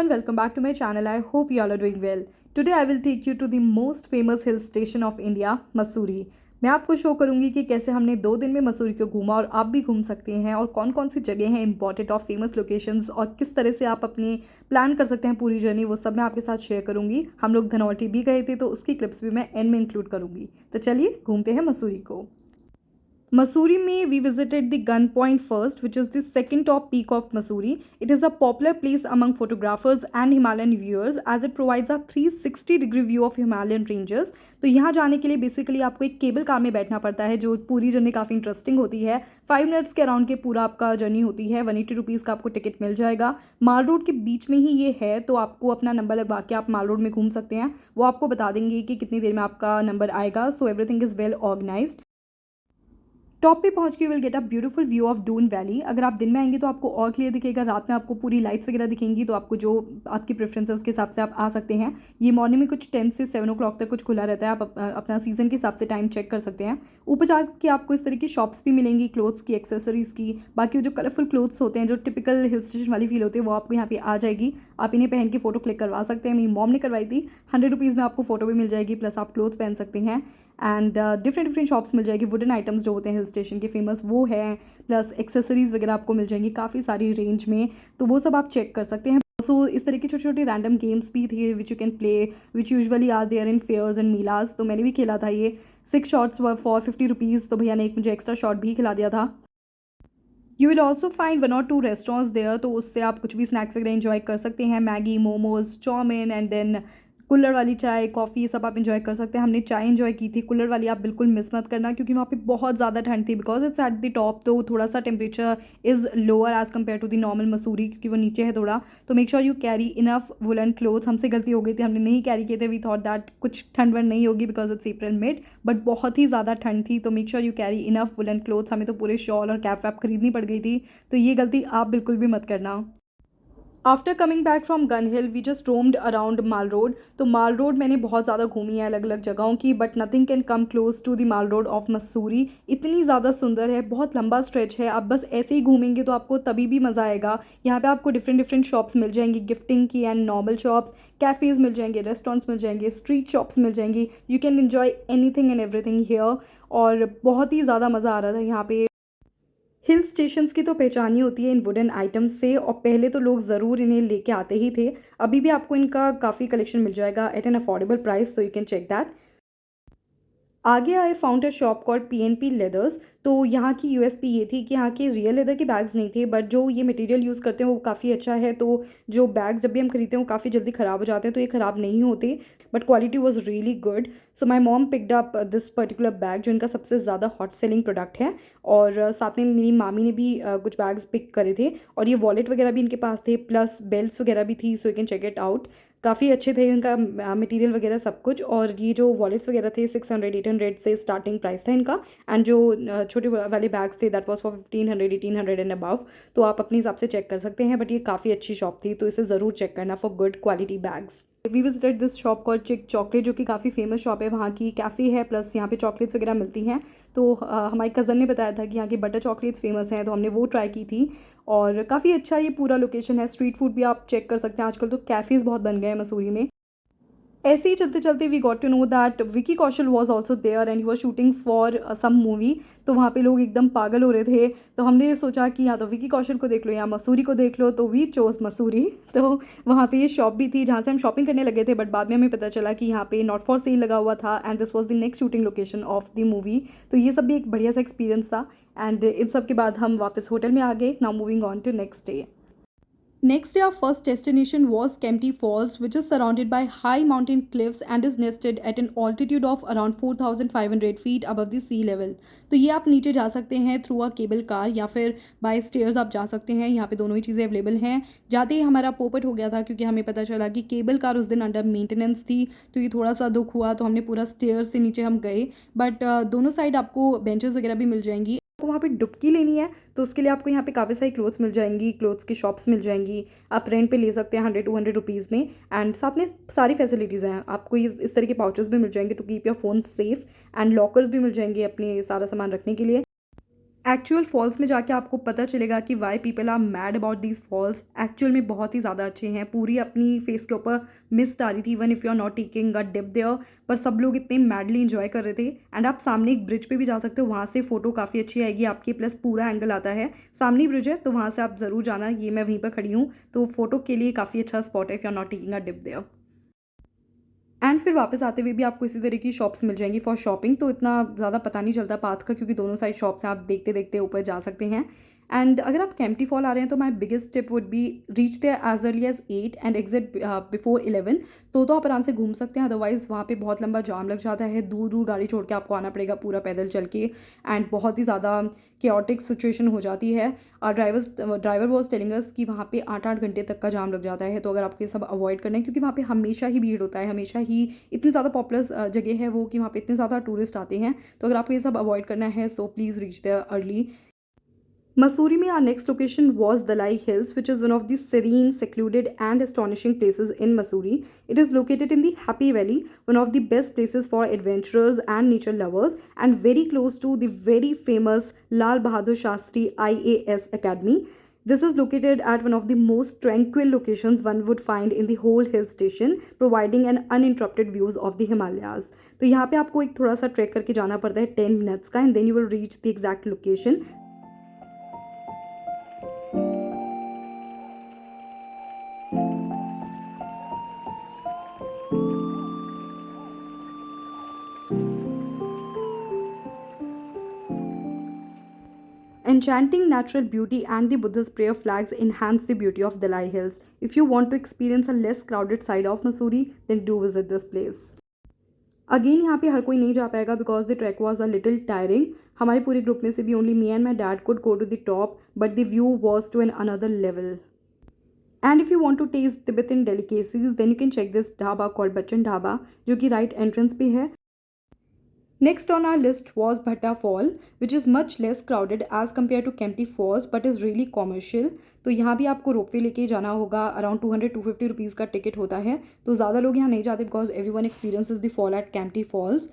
everyone, welcome back to my channel. I hope you all are doing well. Today I will take you to the most famous hill station of India, Mussoorie. मैं आपको show करूंगी कि कैसे हमने 2 दिन में मसूरी को घूमा और आप भी घूम सकते हैं और कौन कौन सी जगह हैं इंपॉर्टेंट और फेमस लोकेशंस और किस तरह से आप अपनी प्लान कर सकते हैं पूरी जर्नी, वो सब मैं आपके साथ शेयर करूंगी। हम लोग धनौल्टी भी गए थे तो उसकी क्लिप्स भी मैं एंड में इंक्लूड करूंगी। तो चलिए घूमते हैं मसूरी को। Mussoorie में we visited the Gun Point first, which is the second top peak of Mussoorie. It is a popular place among photographers and Himalayan viewers as it provides a 360-degree view of Himalayan ranges. तो यहाँ जाने के लिए basically आपको एक cable car में बैठना पड़ता है, जो पूरी जर्नी काफ़ी इंटरेस्टिंग होती है। 5 मिनट्स के अराउंड के पूरा आपका जर्नी होती है। 180 रुपीज़ का आपको टिकट मिल जाएगा। माल रोड के बीच में ही ये है, तो आपको अपना नंबर लगवा के आप माल रोड में घूम सकते हैं। वो आपको बता देंगे कि कितनी देर में आपका नंबर आएगा। So everything is well organized. Top पे पहुंच के will get a beautiful view of Doon valley. अगर आप दिन में आएंगे तो आपको और क्लियर दिखेगा, रात में आपको पूरी लाइट्स वगैरह दिखेंगी, तो आपको जो आपकी प्रेफरेंस है उसके हिसाब से आप आ सकते हैं। ये मॉर्निंग में कुछ 10 से 7 o'clock तक कुछ खुला रहता है। आप अपना सीज़न के हिसाब से टाइम चेक कर सकते हैं। ऊपर जाके आपको इस तरह की शॉप्स भी मिलेंगी, क्लोथ्स की, एक्सेसरीज़ की। बाकी जो कलरफुल क्लोथ्स होते हैं, जो टिपिकल हिल स्टेशन वाली फील होती है, वो आपको यहाँ पे आ जाएगी। आप इन्हें पहन के फ़ोटो क्लिक करवा सकते हैं। मेरी मॉम ने करवाई थी। 100 रुपीज़ में आपको फ़ोटो भी मिल जाएगी, प्लस आप क्लोथ्स पहन सकते हैं। एंड डिफरेंट शॉप्स मिल जाएगी। वुडन आइटम्स जो होते हैं हिल स्टेशन के फेमस वो है, प्लस एक्सेसरीज़ वगैरह आपको मिल जाएंगी काफ़ी सारी रेंज में, तो वो सब आप चेक कर सकते हैं। सो इस तरह की छोटी छोटी रैंडम गेम्स भी थे which you can play, which usually are there in fairs and melas. तो मैंने भी खेला था ये। 6 शॉट्स फॉर 50 रुपीज़। तो भैया ने एक मुझे एक्स्ट्रा शॉट भी खिला दिया था। You will also find 1 or 2 restaurants there, तो उससे आप कुछ भी स्नैक्स वगैरह इन्जॉय कर सकते हैं। Maggi, momos, chowmein and then कुल्हड़ वाली चाय, कॉफ़ी, ये सब आप इन्जॉय कर सकते हैं। हमने चाय इन्जॉय की थी। कुल्हड़ वाली आप बिल्कुल मिस मत करना, क्योंकि वहाँ पे बहुत ज़्यादा ठंड थी। Because it's at the top, तो थोड़ा सा temperature is lower as compare to the normal Mussoorie, क्योंकि वो नीचे है थोड़ा। तो make sure you carry enough woollen cloth. हमसे गलती हो गई थी, हमने नहीं कैरी किए थे। वी थॉट दैट कुछ ठंड वंड नहीं होगी because it's April mid, but बहुत ही ज़्यादा ठंड थी। तो make sure you carry enough woollen cloth. हमें तो पूरे शॉल और कैप वैप खरीदनी पड़ गई थी, तो ये गलती आप बिल्कुल भी मत करना। After coming back from Gun Hill we just roamed around Mall Road. तो माल रोड मैंने बहुत ज़्यादा घूमी है अलग अलग जगहों की, but nothing can come close to the Mall Road of Mussoorie. इतनी ज़्यादा सुंदर है, बहुत लंबा स्ट्रेच है। आप बस ऐसे ही घूमेंगे तो आपको तभी भी मज़ा आएगा। यहाँ पे आपको डिफरेंट शॉप्स मिल जाएंगी, गिफ्टिंग की एंड नॉर्मल शॉप्स, कैफ़ेज़ मिल जाएंगे, रेस्टोरेंट्स मिल जाएंगे, स्ट्रीट शॉप्स मिल जाएंगी। You can enjoy anything and everything here. और बहुत ही ज़्यादा मज़ा आ रहा था यहाँ पे। हिल स्टेशंस की तो पहचान ही होती है इन वुडन आइटम्स से, और पहले तो लोग ज़रूर इन्हें लेके आते ही थे। अभी भी आपको इनका काफ़ी कलेक्शन मिल जाएगा at an affordable price, so you can check that. आगे I found a shop called PNP leathers. तो यहाँ की यूएसपी ये थी कि यहाँ के रियल लेदर के बैग्स नहीं थे, बट जो ये मटेरियल यूज़ करते हैं वो काफ़ी अच्छा है। तो जो बैग्स जब भी हम खरीदते हैं वो काफ़ी जल्दी ख़राब हो जाते हैं, तो ये ख़राब नहीं होते, but quality was really good. So my mom picked up this particular bag, जो इनका सबसे ज़्यादा हॉट सेलिंग प्रोडक्ट है। और साथ में मेरी मामी ने भी कुछ बैग्स पिक करे थे, और ये वॉलेट वगैरह भी इनके पास थे, प्लस बेल्ट्स वगैरह भी थी। So you can check it out. काफ़ी अच्छे थे इनका मटेरियल वगैरह सब कुछ। और ये जो वॉलेट्स वगैरह थे 600-800 से स्टार्टिंग प्राइस था इनका। एंड जो छोटे वाले बैग्स थे that was for 1500-1800 and above. तो आप अपने हिसाब से चेक कर सकते हैं, बट ये काफ़ी अच्छी शॉप थी, तो इसे ज़रूर चेक करना for good quality bags. We visited this shop called chic chocolate, जो कि काफ़ी फेमस शॉप है। वहाँ की कैफ़े है, प्लस यहाँ पे चॉकलेट्स वगैरह मिलती हैं। तो हमारी कज़न ने बताया था कि यहाँ की बटर चॉकलेट्स फेमस हैं, तो हमने वो ट्राई की थी। और काफ़ी अच्छा ये पूरा लोकेशन है। स्ट्रीट फूड भी आप चेक कर सकते हैं। आजकल तो कैफ़ेज़ बहुत बन गए हैं मसूरी में। ऐसे ही चलते चलते we got to know that Vicky Kaushal was also there and he was shooting for some movie. तो वहाँ पे लोग एकदम पागल हो रहे थे। तो हमने सोचा कि या तो विकी कौशल को देख लो या मसूरी को देख लो, तो वी चोज मसूरी। तो वहाँ पे ये शॉप भी थी जहाँ से हम शॉपिंग करने लगे थे, बट बाद में हमें पता चला कि यहाँ पे नॉट फॉर सेल लगा हुआ था and this was the next shooting location of the movie. तो ये सब भी एक बढ़िया सा एक्सपीरियंस था। एंड इन सब के बाद हम वापस होटल में आ गए। Now moving on to next day. Next day, our first destination was Kempty Falls, which is surrounded by high mountain cliffs and is nested at an altitude of around 4,500 feet above the sea level. तो ये आप नीचे जा सकते हैं through a cable car, या फिर bye stairs आप जा सकते हैं। यहाँ पे दोनों ही चीज़ें अवेलेबल हैं। जाते ही हमारा पोपट हो गया था, क्योंकि हमें पता चला कि केबल कार उस दिन अंडर मेंटेनेंस थी। तो ये थोड़ा सा दुख हुआ, तो हमने पूरा स्टेयर्स से नीचे हम गए। बट दोनों साइड आपको बेंचेस वगैरह भी मिल जाएंगी। आपको वहाँ पे डुबकी लेनी है तो उसके लिए आपको यहाँ पे काफ़ी सारी क्लोथ्स मिल जाएंगी, क्लोथ्स की शॉप्स मिल जाएंगी। आप रेंट पे ले सकते हैं 100-200 रुपीज़ में। एंड साथ में सारी फैसिलिटीज़ हैं। आपको इस तरह के पाउचेस भी मिल जाएंगे to keep your phone safe, and lockers भी मिल जाएंगे अपने सारा सामान रखने के लिए। एक्चुअल फॉल्स में जाके आपको पता चलेगा कि why people are mad about these falls. Actual में बहुत ही ज़्यादा अच्छे हैं, पूरी अपनी फेस के ऊपर मिस्ट आ रही थी even if you are not taking a dip there, पर सब लोग इतने मैडली इंजॉय कर रहे थे। एंड आप सामने एक ब्रिज पे भी जा सकते हो, वहाँ से फोटो काफ़ी अच्छी आएगी आपकी, प्लस पूरा एंगल आता है। सामने ब्रिज है तो वहाँ से आप ज़रूर जाना, ये मैं वहीं पर खड़ी हूँ, तो फोटो के लिए काफ़ी अच्छा स्पॉट है if you are not taking a dip there. And फिर वापस आते हुए भी आपको इसी तरह की शॉप्स मिल जाएंगी फॉर शॉपिंग, तो इतना ज़्यादा पता नहीं चलता पाथ का क्योंकि दोनों साइड शॉप्स हैं, आप देखते देखते ऊपर जा सकते हैं। एंड अगर आप केम्प्टी फॉल आ रहे हैं तो my biggest tip would be reach there as early as 8 and exit before 11। तो आप आराम से घूम सकते हैं, अदरवाइज़ वहाँ पे बहुत लंबा जाम लग जाता है, दूर दूर गाड़ी छोड़ के आपको आना पड़ेगा पूरा पैदल चल के, एंड बहुत ही ज़्यादा केओटिक सिचुएशन हो जाती है। और ड्राइवर वॉज टेलिंग अस कि वहाँ पे 8-8 घंटे तक का जाम लग जाता है, तो अगर आपको ये सब अवॉइड करना है क्योंकि वहाँ पे हमेशा ही भीड़ होता है, हमेशा ही इतनी ज़्यादा पॉपुलर जगह है वो कि वहाँ पे इतने ज़्यादा टूरिस्ट आते हैं, तो अगर आपको ये सब अवॉइड करना है so please reach there early. Mussoorie mein our next location was Dalai Hills, which is one of the serene, secluded, and astonishing places in Mussoorie. It is located in the Happy Valley, one of the best places for adventurers and nature lovers, and very close to the very famous Lal Bahadur Shastri IAS Academy. This is located at one of the most tranquil locations one would find in the whole hill station, providing an uninterrupted views of the Himalayas. तो यहाँ पे आपको एक थोड़ा सा track करके जाना पड़ता है 10 मिनट्स का, and then you will reach the exact location. Enchanting natural beauty and the Buddhist prayer flags enhance the beauty of Dalai Hills. If you want to experience a less crowded side of Mussoorie, then do visit this place. Again यहाँ पे हर कोई नहीं जा पाएगा because the track was a little tiring. हमारे पूरे group में से भी only me and my dad could go to the top, but the view was to an another level. And if you want to taste Tibetan delicacies then you can check this dhaba called Bachchan dhaba, जो कि right entrance पे है। Next on our list was Bhatta Fall, which is much less crowded as compared to Kempty Falls but is really commercial. तो यहाँ भी आपको ropeway लेके जाना होगा, अराउंड 200-250 रुपीज़ का टिकट होता है, तो ज़्यादा लोग यहाँ नहीं जाते because everyone experiences the fall at Kempty falls.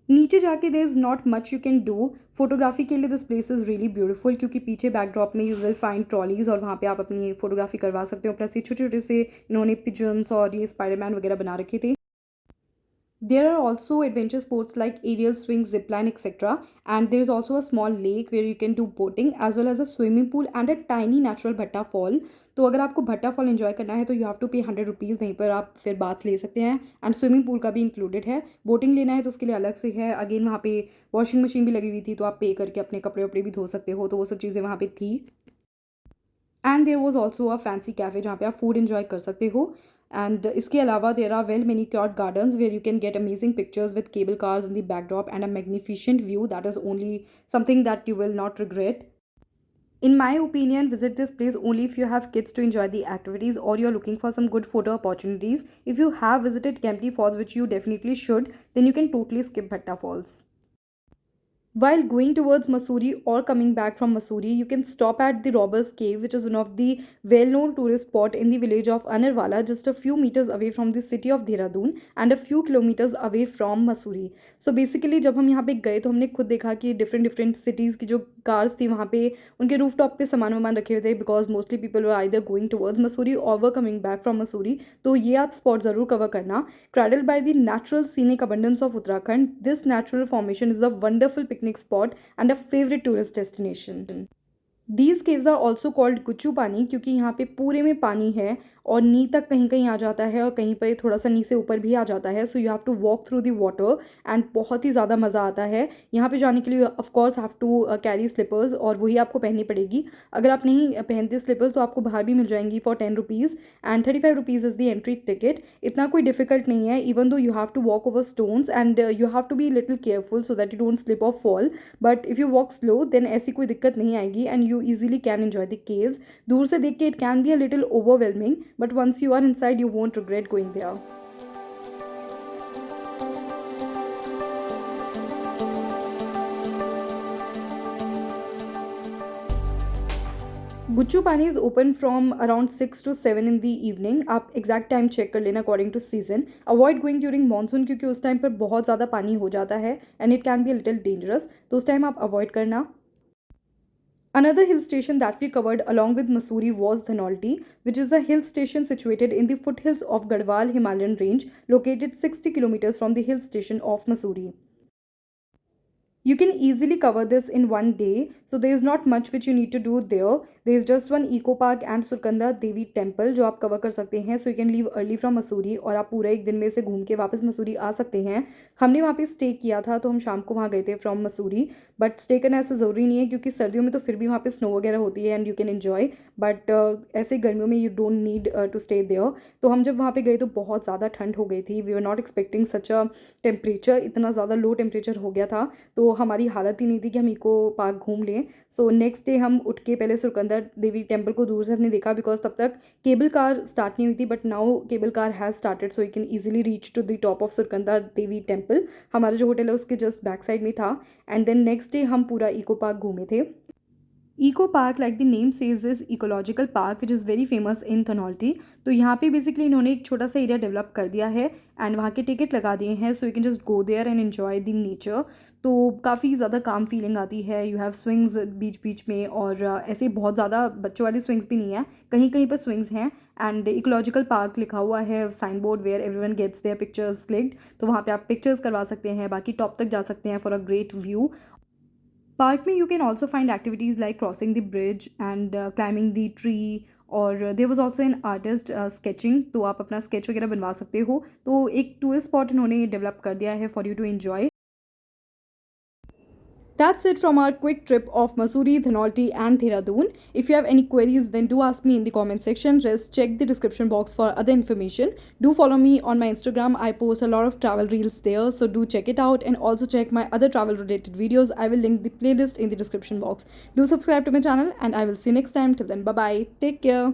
नीचे जाके there is not much you can do. Photography के लिए this place is really beautiful क्योंकि पीछे बैकड्रॉप में यू विल फाइंड ट्रॉलीज और वहाँ पे आप अपनी फोटोग्राफी करवा सकते हो, प्लस ये छोटे छोटे से इन्होंने पिजन्स और ये स्पाइडरमैन वगैरह बना रखे थे। There are also adventure sports like aerial swing, zipline, etc. And there is also a small lake where you can do boating as well as a swimming pool and a tiny natural Bhatta fall. तो अगर आपको भट्टा fall enjoy करना है तो you have to पे 100 rupees, वहीं पर आप फिर बाथ ले सकते हैं, एंड स्विमिंग पूल का भी इंक्लूडेड है। बोटिंग लेना है तो उसके लिए अलग से है, अगेन वहाँ पे वॉशिंग मशीन भी लगी हुई थी तो आप पे करके अपने कपड़े वपड़े भी धो सकते हो, तो वो सब चीज़ें वहाँ पे थी। And there was also a fancy cafe जहाँ पे आप फूड इन्जॉय कर सकते हो। एंड इसके अलावा there are well manicured gardens where you can get amazing pictures with cable cars in the backdrop and a magnificent view that is only something that you will not regret. In my opinion, visit this place only if you have kids to enjoy the activities or you are looking for some good photo opportunities. If you have visited Kempty Falls, which you definitely should, then you can totally skip Bhatta Falls. While going towards Mussoorie or coming back from Mussoorie, you can stop at the Robbers Cave, which is one of the well-known tourist spot in the village of Anarwala, just a few meters away from the city of Dehradun and a few kilometers away from Mussoorie. So basically जब हम यहाँ पे गए तो हमने खुद देखा कि डिफरेंट सिटीज़ की जो कार्स थी वहाँ पे उनके रूफ टॉप पे सामान वामान रखे हुए थे, because mostly people were either going towards Mussoorie और were coming back from Mussoorie. तो ये आप स्पॉट ज़रूर कवर करना। Cradled by the natural scenic abundance of Uttarakhand, this natural formation is a wonderful picnic spot and a favorite tourist destination. These caves are also called गुच्चू पानी क्योंकि यहाँ पे पूरे में पानी है और नी तक कहीं कहीं आ जाता है और कहीं पर थोड़ा सा नी से ऊपर भी आ जाता है। So you have to walk through the water and बहुत ही ज़्यादा मज़ा आता है। यहाँ पे जाने के लिए of course have to carry slippers और वही आपको पहननी पड़ेगी। अगर आप नहीं पहनते स्लीपर्स तो आपको बाहर भी मिल जाएंगी for 10 rupees and 35 rupees is the entry ticket. इतना कोई डिफिकल्ट नहीं है, even though you have to walk over stones and you have to be little careful so that you don't slip और fall, but if you walk slow then ऐसी कोई दिक्कत नहीं आएगी and you easily can enjoy the caves. दूर से देख के it can be a little overwhelming, but once you are inside you won't regret going there. Guchhu Pani is open from around 6 to 7 in the evening. आप exact time check कर लेना according to season. Avoid going during monsoon क्योंकि उस time पर बहुत ज़्यादा पानी हो जाता है and it can be a little dangerous, तो उस टाइम आप अवॉइड करना। Another hill station that we covered along with Mussoorie was Dhanolti, which is a hill station situated in the foothills of Garhwal Himalayan range, located 60 kilometers from the hill station of Mussoorie. You can easily cover this in one day, so there is not much which you need to do there. There is just one eco park and Surkanda Devi temple जो आप cover कर सकते हैं. So you can leave early from Mussoorie और आप पूरा एक दिन में से घूम के वापस मसूरी आ सकते हैं. हमने वहाँ पे स्टे किया था तो हम शाम को वहाँ गए थे फ्रॉम मसूरी, बट स्टे करना ऐसा ज़रूरी नहीं है क्योंकि सर्दियों में तो फिर भी वहाँ पे स्नो वगैरह होती है and you can enjoy, but ऐसे गर्मियों में you don't need to stay there. तो हम जब वहाँ पे गए तो बहुत ज़्यादा ठंड हो गई थी. We were not expecting such a temperature, इतना ज़्यादा लो टेम्परेचर हो गया था तो हमारी हालत ही नहीं थी कि हम इको पार्क घूम लें. सो नेक्स्ट डे हम उठ के पहले सुरकंदर देवी टेम्पल को दूर से हमने देखा बिकॉज तब तक केबल कार स्टार्ट नहीं हुई थी, but now cable car has started so you can easily reach to the top of Surkanda Devi temple. हमारा जो होटल है उसके जस्ट बैक साइड में था. एंड देन नेक्स्ट डे हम पूरा इको पार्क घूमे थे. Eco park like the name says is ecological park which is very famous in Dhanaulti. तो यहाँ पे बेसिकली इन्होंने एक छोटा सा एरिया डेवलप कर दिया है एंड वहाँ के टिकट लगा दिए हैं so you can just go there and enjoy the nature. तो काफ़ी ज़्यादा काम फीलिंग आती है. यू हैव स्विंग्स बीच बीच में और ऐसे बहुत ज़्यादा बच्चों वाली स्विंग्स भी नहीं है, कहीं कहीं पर स्विंग्स हैं. एंड इकोलॉजिकल पार्क लिखा हुआ है sign board where everyone gets their pictures clicked, तो वहाँ पे आप पिक्चर्स करवा सकते हैं. बाकी टॉप तक जा सकते हैं for a great view. Park में you can also find activities like crossing the bridge and climbing the tree, और there was also an artist sketching, तो आप अपना sketch वगैरह बनवा सकते हो. तो एक टूरिस्ट स्पॉट इन्होंने डेवलप कर दिया है for you to enjoy. That's it from our quick trip of Mussoorie, Dhanolti and Dehradun. If you have any queries, then do ask me in the comment section. Just check the description box for other information. Do follow me on my Instagram. I post a lot of travel reels there, so do check it out. And also check my other travel related videos. I will link the playlist in the description box. Do subscribe to my channel and I will see you next time. Till then, bye bye. Take care.